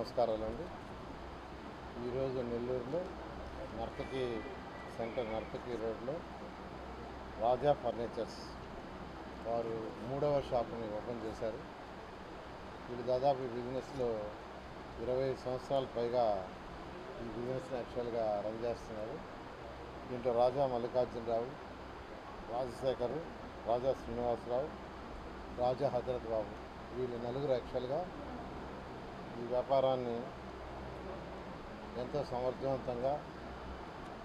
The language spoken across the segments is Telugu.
నమస్కారాలండి. ఈరోజు నెల్లూరులో నర్తకి సెంటర్, నర్తకి రోడ్లో రాజా ఫర్నిచర్స్ వారు 3వ షాపుని ఓపెన్ చేశారు. వీళ్ళు దాదాపు ఈ బిజినెస్లో 20 సంవత్సరాల పైగా ఈ బిజినెస్ని యాక్చువల్గా రన్ చేస్తున్నారు. దీంట్లో రాజా మల్లికార్జునరావు, రాజశేఖరు, రాజా శ్రీనివాసరావు, రాజా హజరత్ బాబు, వీళ్ళు నలుగురు యాక్చువల్గా ఈ వ్యాపారాన్ని ఎంతో సమర్థవంతంగా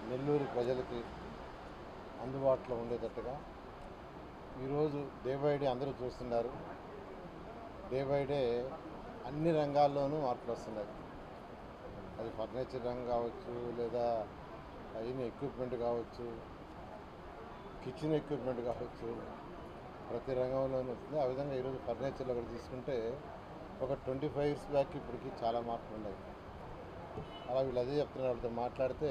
నెల్లూరు ప్రజలకి అందుబాటులో ఉండేటట్టుగా ఈరోజు డే బై డే అందరూ చూస్తున్నారు. డే బై డే అన్ని రంగాల్లోనూ మార్పులు వస్తున్నాయి. అది ఫర్నిచర్ రంగం కావచ్చు, లేదా అయిన ఎక్విప్మెంట్ కావచ్చు, కిచెన్ ఎక్విప్మెంట్ కావచ్చు, ప్రతి రంగంలోనూ వస్తుంది. ఆ విధంగా ఈరోజు ఫర్నిచర్లో కూడా తీసుకుంటే ఒక 25 years బ్యాక్ ఇప్పటికి చాలా మార్పులు ఉన్నాయి. అలా వీళ్ళు అదే చెప్తున్నారు. వాళ్ళతో మాట్లాడితే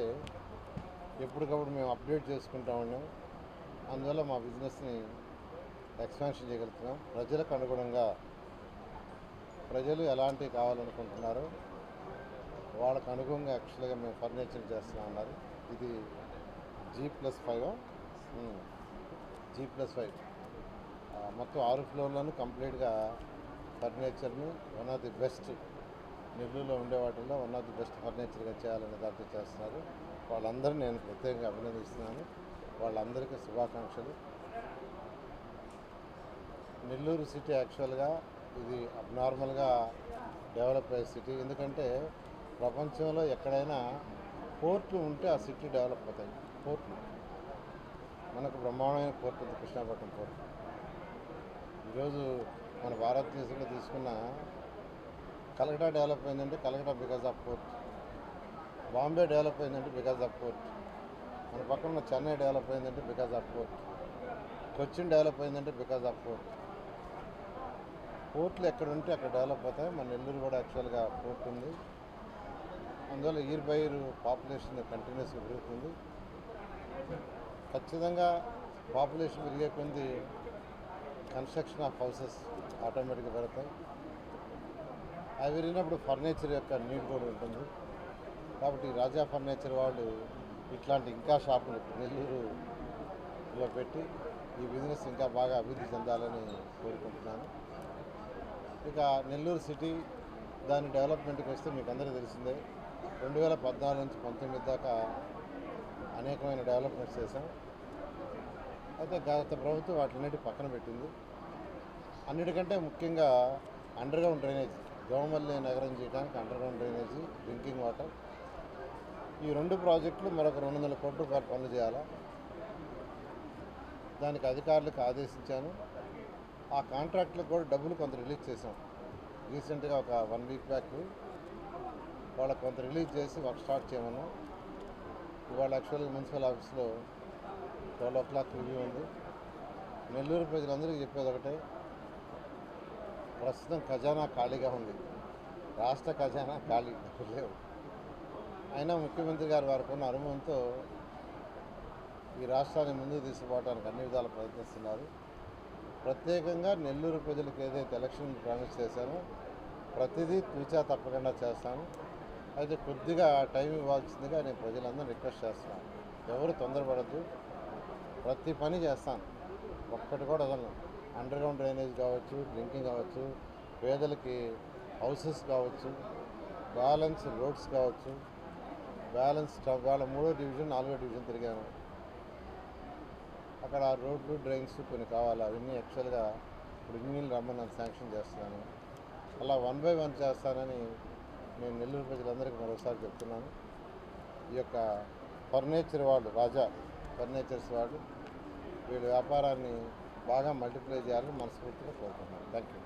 ఎప్పటికప్పుడు మేము అప్డేట్ చేసుకుంటా ఉన్నాం. అందువల్ల మా బిజినెస్ని ఎక్స్పాన్షన్ చేయగలుగుతున్నాం. ప్రజలకు అనుగుణంగా ప్రజలు ఎలాంటివి కావాలనుకుంటున్నారో వాళ్ళకు అనుగుణంగా యాక్చువల్గా మేము ఫర్నిచర్ చేస్తున్నాం అన్నారు. ఇది G+5 G+5 మొత్తం 6 ఫ్లోర్లను కంప్లీట్గా ఫర్నిచర్ని వన్ ఆఫ్ ది బెస్ట్, నెల్లూరులో ఉండే వాటిల్లో వన్ ఆఫ్ ది బెస్ట్ ఫర్నిచర్గా చేయాలనే దాంతో చేస్తున్నారు. వాళ్ళందరూ నేను ప్రత్యేకంగా అభినందిస్తున్నాను. వాళ్ళందరికీ శుభాకాంక్షలు. నెల్లూరు సిటీ యాక్చువల్గా ఇది అబ్నార్మల్గా డెవలప్ అయ్యే సిటీ. ఎందుకంటే ప్రపంచంలో ఎక్కడైనా పోర్ట్లు ఉంటే ఆ సిటీ డెవలప్ అవుతాయి. పోర్ట్లు మనకు బ్రహ్మాండమైన పోర్ట్ ఉంది, కృష్ణాపట్నం పోర్ట్. ఈరోజు మన భారతదేశంలో తీసుకున్న కలకటా డెవలప్ అయిందంటే Calcutta because of port. Bombay develop అయిందంటే బికాజ్ ఆఫ్ పోర్ట్. మన పక్కన ఉన్న చెన్నై డెవలప్ అయిందంటే because of port. Cochin develop అయిందంటే బికాజ్ ఆఫ్ పోర్ట్. పోర్ట్లు ఎక్కడ ఉంటే అక్కడ డెవలప్ అవుతాయి. మన నెల్లూరు కూడా యాక్చువల్గా పోర్ట్ ఉంది. అందువల్ల ఇయర్ బై ఇయర్ పాపులేషన్ కంటిన్యూస్గా పెరుగుతుంది. ఖచ్చితంగా పాపులేషన్ పెరిగే కొద్ది కన్స్ట్రక్షన్ ఆఫ్ హౌసెస్ ఆటోమేటిక్గా పెడతాయి. అవి పెరిగినప్పుడు ఫర్నిచర్ యొక్క నీడ్ కూడా ఉంటుంది. కాబట్టి రాజా ఫర్నిచర్ వాళ్ళు ఇట్లాంటి ఇంకా షాపులు నెల్లూరులో పెట్టి ఈ బిజినెస్ ఇంకా బాగా అభివృద్ధి చెందాలని కోరుకుంటున్నాను. ఇక నెల్లూరు సిటీ దాని డెవలప్మెంట్కి వస్తే మీకు అందరికీ తెలిసిందే. 2014 నుంచి 19 దాకా అనేకమైన డెవలప్మెంట్స్ చేశాం. అయితే గత ప్రభుత్వం వాటిన్నిటి పక్కన పెట్టింది. అన్నిటికంటే ముఖ్యంగా అండర్గ్రౌండ్ డ్రైనేజీ, దోమల్ని నగరం చేయడానికి అండర్గ్రౌండ్ డ్రైనేజీ, డ్రింకింగ్ వాటర్, ఈ 2 ప్రాజెక్టులు మరొక 200 కోట్ల రూపాయలు పనులు చేయాలా. దానికి అధికారులకు ఆదేశించాను. ఆ కాంట్రాక్టులకు కూడా డబ్బులు కొంత రిలీజ్ చేసాం. రీసెంట్గా ఒక 1 week బ్యాక్ వాళ్ళకు కొంత రిలీజ్ చేసి వర్క్ స్టార్ట్ చేయమన్నాం. ఇవాళ యాక్చువల్గా మున్సిపల్ ఆఫీస్లో 12 o'clock రివ్యూ ఉంది. నెల్లూరు ప్రజలందరికీ చెప్పేది ఒకటే, ప్రస్తుతం ఖజానా ఖాళీగా ఉంది. రాష్ట్ర ఖజానా ఖాళీ, డబ్బులు లేవు. అయినా ముఖ్యమంత్రి గారు వారికి ఉన్న అనుభవంతో ఈ రాష్ట్రాన్ని ముందుకు తీసుకుపోవడానికి అన్ని విధాలు ప్రయత్నిస్తున్నారు. ప్రత్యేకంగా నెల్లూరు ప్రజలకు ఏదైతే ఎలక్షన్ ప్రామిస్ చేశానో ప్రతిదీ తూచా తప్పకుండా చేస్తాను. అయితే కొద్దిగా టైం ఇవ్వాల్సిందిగా నేను ప్రజలందరూ రిక్వెస్ట్ చేస్తున్నాను. ఎవరు తొందరపడద్దు, ప్రతి పని చేస్తాను, ఒక్కటి కూడా వదలను. అండర్గ్రౌండ్ డ్రైనేజ్ కావచ్చు, డ్రింకింగ్ కావచ్చు, పేదలకి హౌసెస్ కావచ్చు, బ్యాలెన్స్ రోడ్స్ కావచ్చు, బ్యాలెన్స్ వాళ్ళ 3వ డివిజన్ 4వ డివిజన్ తిరిగాను. అక్కడ రోడ్లు డ్రైన్స్ కొన్ని కావాలి. అవన్నీ యాక్చువల్గా ఇప్పుడు ఇంజనీర్లు రమ్మని శాంక్షన్ చేస్తున్నాను. అలా 1 by 1 చేస్తానని నేను నెల్లూరు ప్రజలందరికీ మరోసారి చెప్తున్నాను. ఈ యొక్క ఫర్నిచర్ వాళ్ళు, రాజా ఫర్నిచర్స్ వాళ్ళు, వీళ్ళ వ్యాపారాన్ని బాగా మల్టిప్లై చేయాలని మనస్ఫూర్తిగా కోరుకుంటున్నాను. Thank you.